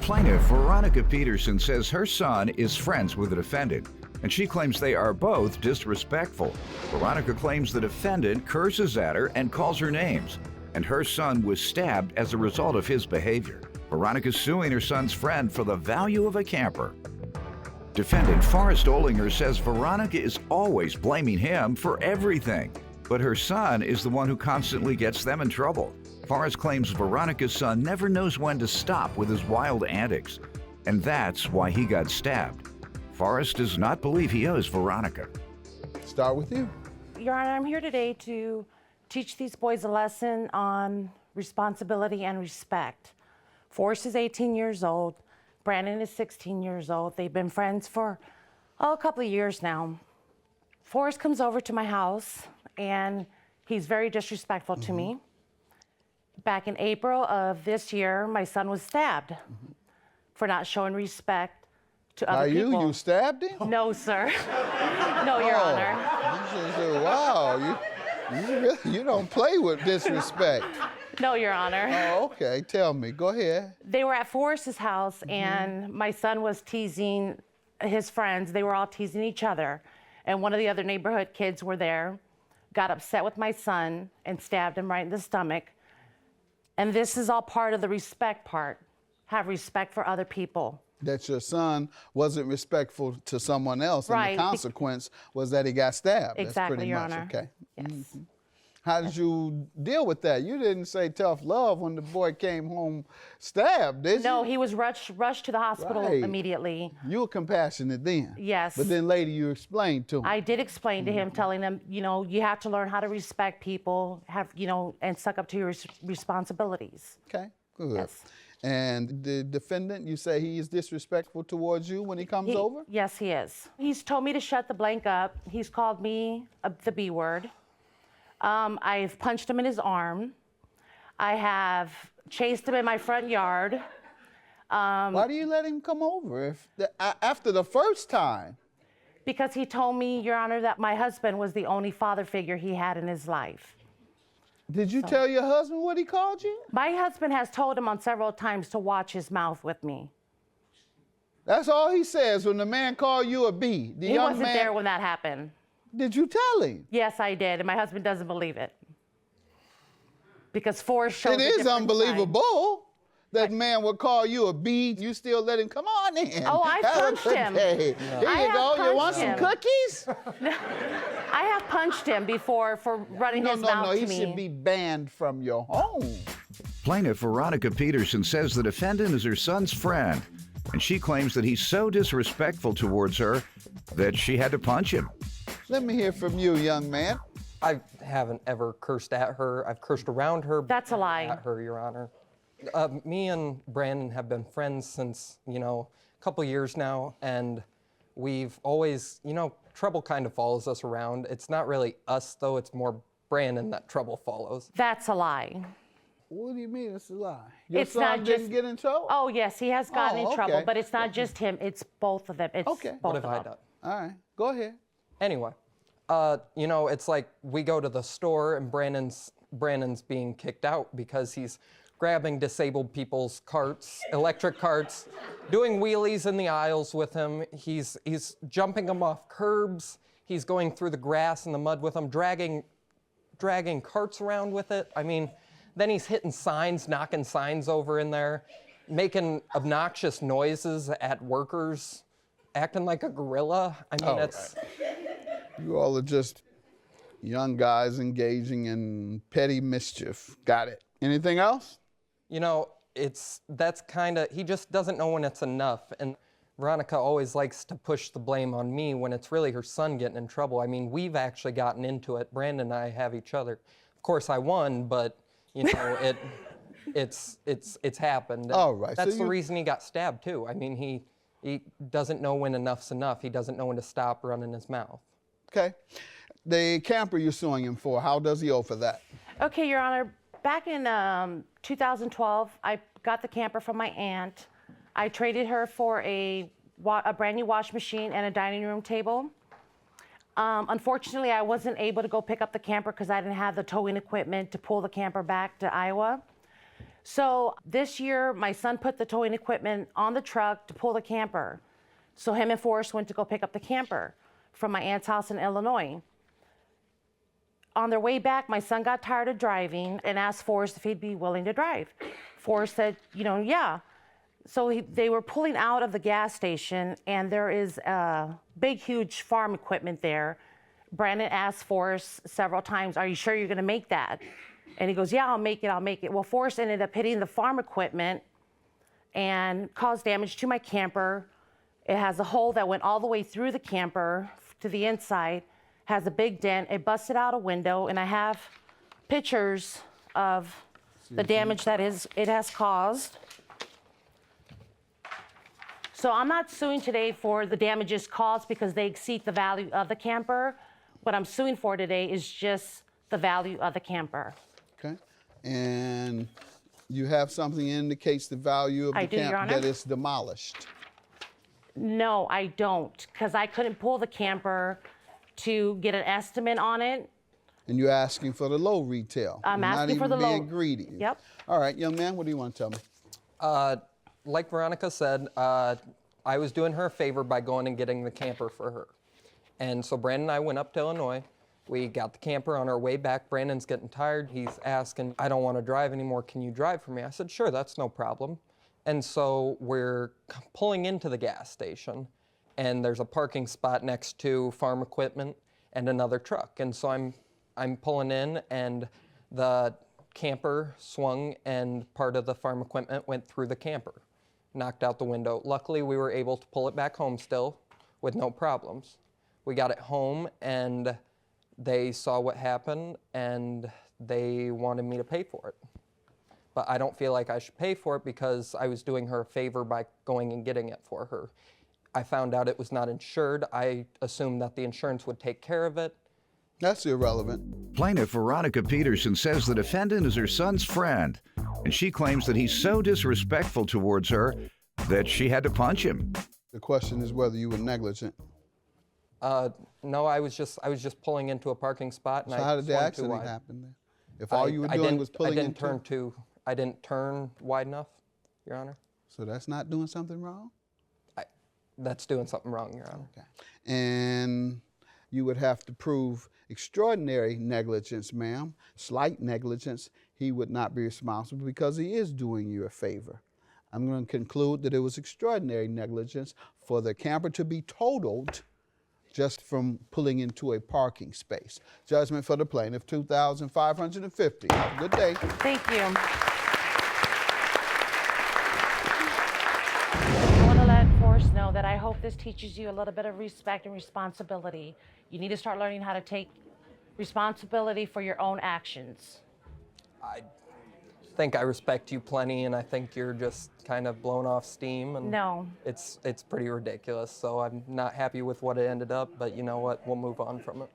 Plaintiff Veronica Peterson says her son is friends with the defendant, and she claims they are both disrespectful. Veronica claims the defendant curses at her and calls her names, and her son was stabbed as a result of his behavior. Veronica's suing her son's friend for the value of a camper. Defendant Forrest Olinger says Veronica is always blaming him for everything, but her son is the one who constantly gets them in trouble. Forrest claims Veronica's son never knows when to stop with his wild antics, and that's why he got stabbed. Forrest does not believe he owes Veronica. Start with you. Your Honor, I'm here today to teach these boys a lesson on responsibility and respect. Forrest is 18 years old. Brandon is 16 years old. They've been friends for a couple of years now. Forrest comes over to my house, and he's very disrespectful to me. Back in April of this year, my son was stabbed for not showing respect to other people. You stabbed him? No, sir. No, Your Honor. Wow, you don't play with disrespect. No, Your Honor. Oh, okay, tell me, go ahead. They were at Forrest's house, and my son was teasing his friends. They were all teasing each other, and one of the other neighborhood kids were there, got upset with my son, and stabbed him right in the stomach. And this is all part of the respect part. Have respect for other people. That your son wasn't respectful to someone else, Right. and the consequence was that he got stabbed. Exactly, That's pretty Your much Honor. okay. Yes. How did you deal with that? You didn't say tough love when the boy came home stabbed, did you? No, he was rushed to the hospital Right. immediately. You were compassionate then. Yes. But then later you explained to him. I did explain to him, telling him, you know, you have to learn how to respect people, and suck up to your responsibilities. Okay, good. Yes. And the defendant, you say he is disrespectful towards you when he comes over? Yes, he is. He's told me to shut the blank up. He's called me the B word. I've punched him in his arm. I have chased him in my front yard. Why do you let him come over after the first time? Because he told me, Your Honor, that my husband was the only father figure he had in his life. Did you tell your husband what he called you? My husband has told him on several times to watch his mouth with me. That's all he says when the man called you a B. He wasn't there when that happened. Did you tell him? Yes, I did, and my husband doesn't believe it. Because Forrest shows It a is different unbelievable that man would call you a B. You still let him come on in. Oh, I Have a punched good him. day. No. Here I you go. have You want punched some him. cookies? I have punched him before for running his mouth No, to he me. should be banned from your home. Plaintiff Veronica Peterson says the defendant is her son's friend, and she claims that he's so disrespectful towards her that she had to punch him. Let me hear from you, young man. I haven't ever cursed at her. I've cursed around her. That's a lie. At her, Your Honor. Me and Brandon have been friends since, a couple years now, and we've always, trouble kind of follows us around. It's not really us, though. It's more Brandon that trouble follows. That's a lie. What do you mean it's a lie? Your It's son not didn't just- get in trouble? Oh, yes, he has gotten in trouble, okay. but it's not just him. It's both of them. It's Okay. both What of have I them. done? All right, go ahead. Anyway, it's like we go to the store and Brandon's being kicked out because he's grabbing disabled people's carts, electric carts, doing wheelies in the aisles with him. He's jumping them off curbs. He's going through the grass and the mud with them, dragging carts around with it. I mean, then he's hitting signs, knocking signs over in there, making obnoxious noises at workers, acting like a gorilla. I mean, it's... You all are just young guys engaging in petty mischief. Got it. Anything else? That's kind of, he just doesn't know when it's enough. And Veronica always likes to push the blame on me when it's really her son getting in trouble. I mean, we've actually gotten into it. Brandon and I have each other. Of course, I won, but, it's happened. All right. That's the reason he got stabbed, too. I mean, he doesn't know when enough's enough. He doesn't know when to stop running his mouth. Okay. The camper you're suing him for, how does he owe for that? Okay, Your Honor. Back in 2012, I got the camper from my aunt. I traded her for a brand new wash machine and a dining room table. Unfortunately, I wasn't able to go pick up the camper because I didn't have the towing equipment to pull the camper back to Iowa. So this year, my son put the towing equipment on the truck to pull the camper. So him and Forrest went to go pick up the camper from my aunt's house in Illinois. On their way back, my son got tired of driving and asked Forrest if he'd be willing to drive. Forrest said, yeah. So they were pulling out of the gas station, and there is a big, huge farm equipment there. Brandon asked Forrest several times, "Are you sure you're gonna make that?" And he goes, "Yeah, I'll make it." Well, Forrest ended up hitting the farm equipment and caused damage to my camper. It has a hole that went all the way through the camper to the inside, has a big dent. It busted out a window, and I have pictures of the damage that it has caused. So I'm not suing today for the damages caused because they exceed the value of the camper. What I'm suing for today is just the value of the camper. Okay. And you have something that indicates the value of I the do, Your camper Honor. that it's demolished. No, I don't, because I couldn't pull the camper to get an estimate on it. And you're asking for the low retail. I'm You're asking not for the even being low. greedy. Yep. All right, young man, what do you want to tell me? Like Veronica said, I was doing her a favor by going and getting the camper for her. And so Brandon and I went up to Illinois. We got the camper. On our way back, Brandon's getting tired. He's asking, "I don't want to drive anymore. Can you drive for me?" I said, "Sure, that's no problem." And so we're pulling into the gas station, and there's a parking spot next to farm equipment and another truck. And so I'm pulling in, and the camper swung, and part of the farm equipment went through the camper, knocked out the window. Luckily, we were able to pull it back home still with no problems. We got it home, and they saw what happened, and they wanted me to pay for it. But I don't feel like I should pay for it because I was doing her a favor by going and getting it for her. I found out it was not insured. I assumed that the insurance would take care of it. That's irrelevant. Plaintiff Veronica Peterson says the defendant is her son's friend, and she claims that he's so disrespectful towards her that she had to punch him. The question is whether you were negligent. No, I was just pulling into a parking spot, and So how did the swung too accident wide. happen then? If all you were doing was pulling into... I didn't turn wide enough, Your Honor. So that's not doing something wrong? That's doing something wrong, Your Honor. Okay. And you would have to prove extraordinary negligence, ma'am. Slight negligence, he would not be responsible because he is doing you a favor. I'm going to conclude that it was extraordinary negligence for the camper to be totaled just from pulling into a parking space. Judgment for the plaintiff, $2,550. Have a good day. Thank you. I want to let Forrest know that I hope this teaches you a little bit of respect and responsibility. You need to start learning how to take responsibility for your own actions. I think I respect you plenty, and I think you're just kind of blown off steam. And No. It's pretty ridiculous, so I'm not happy with what it ended up, but you know what? We'll move on from it.